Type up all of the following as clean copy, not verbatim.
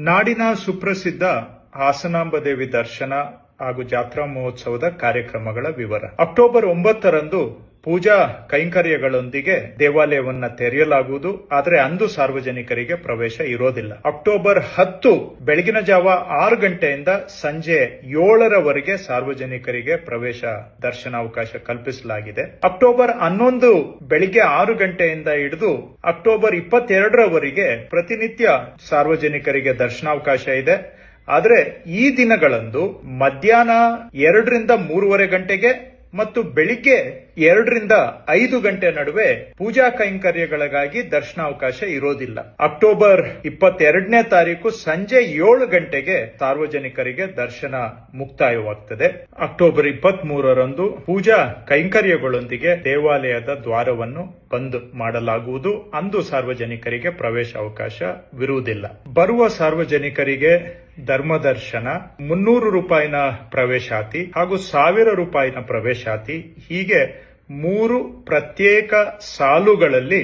ನಾಡಿನ ಸುಪ್ರಸಿದ್ಧ ಹಾಸನಾಂಬ ದೇವಿ ದರ್ಶನ ಹಾಗೂ ಜಾತ್ರಾ ಮಹೋತ್ಸವದ ಕಾರ್ಯಕ್ರಮಗಳ ವಿವರ. ಅಕ್ಟೋಬರ್ 9ರಂದು ಪೂಜಾ ಕೈಂಕರ್ಯಗಳೊಂದಿಗೆ ದೇವಾಲಯವನ್ನ ತೆರೆಯಲಾಗುವುದು. ಆದರೆ ಅಂದು ಸಾರ್ವಜನಿಕರಿಗೆ ಪ್ರವೇಶ ಇರೋದಿಲ್ಲ. ಅಕ್ಟೋಬರ್ 10 ಬೆಳಗಿನ ಜಾವ 6 ಗಂಟೆಯಿಂದ ಸಂಜೆ 7ರವರೆಗೆ ಸಾರ್ವಜನಿಕರಿಗೆ ಪ್ರವೇಶ ದರ್ಶನಾವಕಾಶ ಕಲ್ಪಿಸಲಾಗಿದೆ. ಅಕ್ಟೋಬರ್ 11 ಬೆಳಿಗ್ಗೆ 6 ಗಂಟೆಯಿಂದ ಹಿಡಿದು ಅಕ್ಟೋಬರ್ 22ರವರೆಗೆ ಪ್ರತಿನಿತ್ಯ ಸಾರ್ವಜನಿಕರಿಗೆ ದರ್ಶನಾವಕಾಶ ಇದೆ. ಆದರೆ ಈ ದಿನಗಳಂದು ಮಧ್ಯಾಹ್ನ 2ರಿಂದ 3:30 ಗಂಟೆಗೆ ಮತ್ತು ಬೆಳಿಗ್ಗೆ 2ರಿಂದ 5 ಗಂಟೆ ನಡುವೆ ಪೂಜಾ ಕೈಂಕರ್ಯಗಳಿಗಾಗಿ ದರ್ಶನಾವಕಾಶ ಇರೋದಿಲ್ಲ. ಅಕ್ಟೋಬರ್ 22ನೇ ತಾರೀಕು ಸಂಜೆ 7 ಗಂಟೆಗೆ ಸಾರ್ವಜನಿಕರಿಗೆ ದರ್ಶನ ಮುಕ್ತಾಯವಾಗುತ್ತದೆ. ಅಕ್ಟೋಬರ್ 23ರಂದು ಪೂಜಾ ಕೈಂಕರ್ಯಗಳೊಂದಿಗೆ ದೇವಾಲಯದ ದ್ವಾರವನ್ನು ಬಂದ್ ಮಾಡಲಾಗುವುದು. ಅಂದು ಸಾರ್ವಜನಿಕರಿಗೆ ಪ್ರವೇಶ ಅವಕಾಶವಿರುವುದಿಲ್ಲ. ಬರುವ ಸಾರ್ವಜನಿಕರಿಗೆ ಧರ್ಮದರ್ಶನ, 300 ರೂಪಾಯಿನ ಪ್ರವೇಶಾತಿ ಹಾಗೂ 1000 ರೂಪಾಯಿನ ಪ್ರವೇಶಾತಿ, ಹೀಗೆ 3 ಪ್ರತ್ಯೇಕ ಸಾಲುಗಳಲ್ಲಿ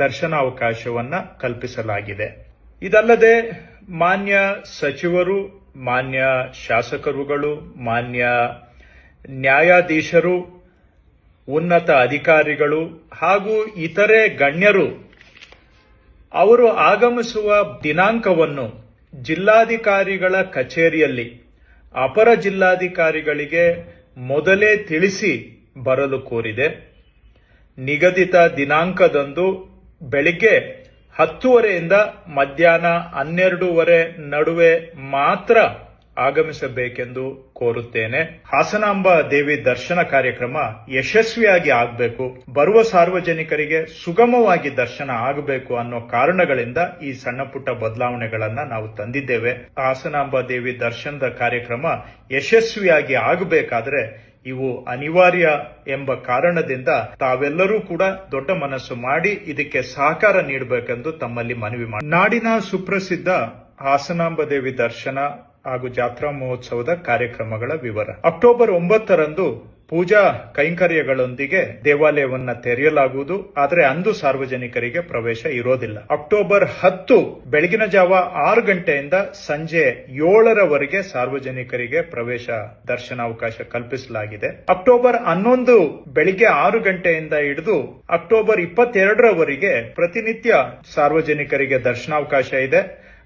ದರ್ಶನಾವಕಾಶವನ್ನ ಕಲ್ಪಿಸಲಾಗಿದೆ. ಇದಲ್ಲದೆ ಮಾನ್ಯ ಸಚಿವರು, ಮಾನ್ಯ ಶಾಸಕರುಗಳು, ಮಾನ್ಯ ನ್ಯಾಯಾಧೀಶರು, ಉನ್ನತ ಅಧಿಕಾರಿಗಳು ಹಾಗೂ ಇತರೆ ಗಣ್ಯರು ಅವರು ಆಗಮಿಸುವ ದಿನಾಂಕವನ್ನು ಜಿಲ್ಲಾಧಿಕಾರಿಗಳ ಕಚೇರಿಯಲ್ಲಿ ಅಪರ ಜಿಲ್ಲಾಧಿಕಾರಿಗಳಿಗೆ ಮೊದಲೇ ತಿಳಿಸಿ ಬರಲು ಕೋರಿದೆ. ನಿಗದಿತ ದಿನಾಂಕದಂದು ಬೆಳಿಗ್ಗೆ 10:30ರಿಂದ ಮಧ್ಯಾಹ್ನ 12:30 ನಡುವೆ ಮಾತ್ರ ಆಗಮಿಸಬೇಕೆಂದು ಕೋರುತ್ತೇನೆ. ಹಾಸನಾಂಬ ದೇವಿ ದರ್ಶನ ಕಾರ್ಯಕ್ರಮ ಯಶಸ್ವಿಯಾಗಿ ಆಗಬೇಕು, ಬರುವ ಸಾರ್ವಜನಿಕರಿಗೆ ಸುಗಮವಾಗಿ ದರ್ಶನ ಆಗಬೇಕು ಅನ್ನೋ ಕಾರಣಗಳಿಂದ ಈ ಸಣ್ಣ ಪುಟ್ಟ ಬದಲಾವಣೆಗಳನ್ನ ನಾವು ತಂದಿದ್ದೇವೆ. ಹಾಸನಾಂಬ ದೇವಿ ದರ್ಶನದ ಕಾರ್ಯಕ್ರಮ ಯಶಸ್ವಿಯಾಗಿ ಆಗಬೇಕಾದ್ರೆ ಇವು ಅನಿವಾರ್ಯ ಎಂಬ ಕಾರಣದಿಂದ ತಾವೆಲ್ಲರೂ ಕೂಡ ದೊಡ್ಡ ಮನಸ್ಸು ಮಾಡಿ ಇದಕ್ಕೆ ಸಹಕಾರ ನೀಡಬೇಕೆಂದು ತಮ್ಮಲ್ಲಿ ಮನವಿ ಮಾಡಿ. ನಾಡಿನ ಸುಪ್ರಸಿದ್ಧ ಹಾಸನಾಂಬ ದೇವಿ ದರ್ಶನ ಹಾಗೂ ಜಾತ್ರಾ ಮಹೋತ್ಸವದ ಕಾರ್ಯಕ್ರಮಗಳ ವಿವರ. ಅಕ್ಟೋಬರ್ 9ರಂದು ಪೂಜಾ ಕೈಂಕರ್ಯಗಳೊಂದಿಗೆ ದೇವಾಲಯವನ್ನ ತೆರೆಯಲಾಗುವುದು. ಆದರೆ ಅಂದು ಸಾರ್ವಜನಿಕರಿಗೆ ಪ್ರವೇಶ ಇರೋದಿಲ್ಲ. ಅಕ್ಟೋಬರ್ 10 ಬೆಳಗಿನ ಜಾವ 6 ಗಂಟೆಯಿಂದ ಸಂಜೆ 7ರವರೆಗೆ ಸಾರ್ವಜನಿಕರಿಗೆ ಪ್ರವೇಶ ದರ್ಶನಾವಕಾಶ ಕಲ್ಪಿಸಲಾಗಿದೆ. ಅಕ್ಟೋಬರ್ 11 ಬೆಳಿಗ್ಗೆ 6 ಗಂಟೆಯಿಂದ ಹಿಡಿದು ಅಕ್ಟೋಬರ್ 22ರವರೆಗೆ ಪ್ರತಿನಿತ್ಯ ಸಾರ್ವಜನಿಕರಿಗೆ ದರ್ಶನಾವಕಾಶ ಇದೆ.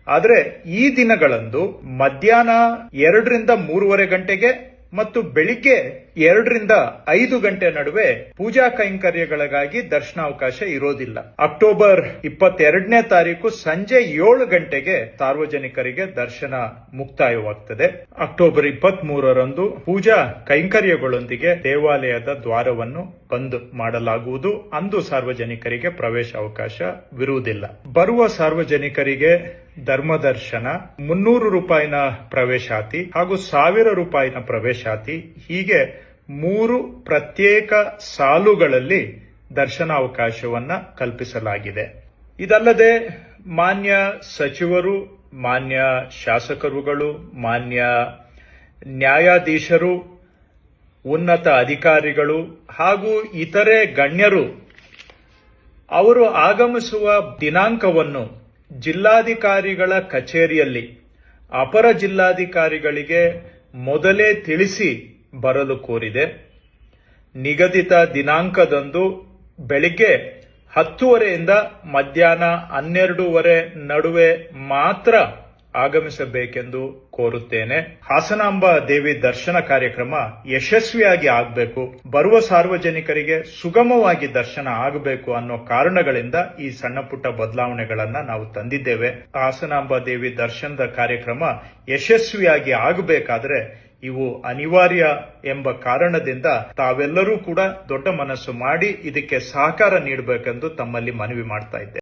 ಆದರೆ ಈ ದಿನಗಳಂದು ಮಧ್ಯಾಹ್ನ 2ರಿಂದ 3:30 ಗಂಟೆಗೆ ಮತ್ತು ಬೆಳಿಗ್ಗೆ 2ರಿಂದ 5 ಗಂಟೆ ನಡುವೆ ಪೂಜಾ ಕೈಂಕರ್ಯಗಳಿಗಾಗಿ ದರ್ಶನಾವಕಾಶ ಇರೋದಿಲ್ಲ. ಅಕ್ಟೋಬರ್ 22ನೇ ತಾರೀಕು ಸಂಜೆ 7 ಗಂಟೆಗೆ ಸಾರ್ವಜನಿಕರಿಗೆ ದರ್ಶನ ಮುಕ್ತಾಯವಾಗುತ್ತದೆ. ಅಕ್ಟೋಬರ್ 23ರಂದು ಪೂಜಾ ಕೈಂಕರ್ಯಗಳೊಂದಿಗೆ ದೇವಾಲಯದ ದ್ವಾರವನ್ನು ಬಂದ್ ಮಾಡಲಾಗುವುದು. ಅಂದು ಸಾರ್ವಜನಿಕರಿಗೆ ಪ್ರವೇಶ ಅವಕಾಶವಿರುವುದಿಲ್ಲ. ಬರುವ ಸಾರ್ವಜನಿಕರಿಗೆ ಧರ್ಮದರ್ಶನ, 300 ರೂಪಾಯಿನ ಪ್ರವೇಶಾತಿ ಹಾಗೂ 1000 ರೂಪಾಯಿನ ಪ್ರವೇಶಾತಿ, ಹೀಗೆ 3 ಪ್ರತ್ಯೇಕ ಸಾಲುಗಳಲ್ಲಿ ದರ್ಶನಾವಕಾಶವನ್ನ ಕಲ್ಪಿಸಲಾಗಿದೆ. ಇದಲ್ಲದೆ ಮಾನ್ಯ ಸಚಿವರು, ಮಾನ್ಯ ಶಾಸಕರುಗಳು, ಮಾನ್ಯ ನ್ಯಾಯಾಧೀಶರು, ಉನ್ನತ ಅಧಿಕಾರಿಗಳು ಹಾಗೂ ಇತರೆ ಗಣ್ಯರು ಅವರು ಆಗಮಿಸುವ ದಿನಾಂಕವನ್ನು ಜಿಲ್ಲಾಧಿಕಾರಿಗಳ ಕಚೇರಿಯಲ್ಲಿ ಅಪರ ಜಿಲ್ಲಾಧಿಕಾರಿಗಳಿಗೆ ಮೊದಲೇ ತಿಳಿಸಿ ಬರಲು ಕೋರಿದೆ. ನಿಗದಿತ ದಿನಾಂಕದಂದು ಬೆಳಿಗ್ಗೆ 10:30ರಿಂದ ಮಧ್ಯಾಹ್ನ 12:30 ನಡುವೆ ಮಾತ್ರ ಆಗಮಿಸಬೇಕೆಂದು ಕೋರುತ್ತೇನೆ. ಹಾಸನಾಂಬ ದೇವಿ ದರ್ಶನ ಕಾರ್ಯಕ್ರಮ ಯಶಸ್ವಿಯಾಗಿ ಆಗಬೇಕು, ಬರುವ ಸಾರ್ವಜನಿಕರಿಗೆ ಸುಗಮವಾಗಿ ದರ್ಶನ ಆಗಬೇಕು ಅನ್ನೋ ಕಾರಣಗಳಿಂದ ಈ ಸಣ್ಣ ಪುಟ್ಟ ಬದಲಾವಣೆಗಳನ್ನ ನಾವು ತಂದಿದ್ದೇವೆ. ಹಾಸನಾಂಬ ದೇವಿ ದರ್ಶನದ ಕಾರ್ಯಕ್ರಮ ಯಶಸ್ವಿಯಾಗಿ ಆಗಬೇಕಾದ್ರೆ ಇವು ಅನಿವಾರ್ಯ ಎಂಬ ಕಾರಣದಿಂದ ತಾವೆಲ್ಲರೂ ಕೂಡ ದೊಡ್ಡ ಮನಸ್ಸು ಮಾಡಿ ಇದಕ್ಕೆ ಸಹಕಾರ ನೀಡಬೇಕೆಂದು ತಮ್ಮಲ್ಲಿ ಮನವಿ ಮಾಡ್ತಾ ಇದ್ದೇವೆ.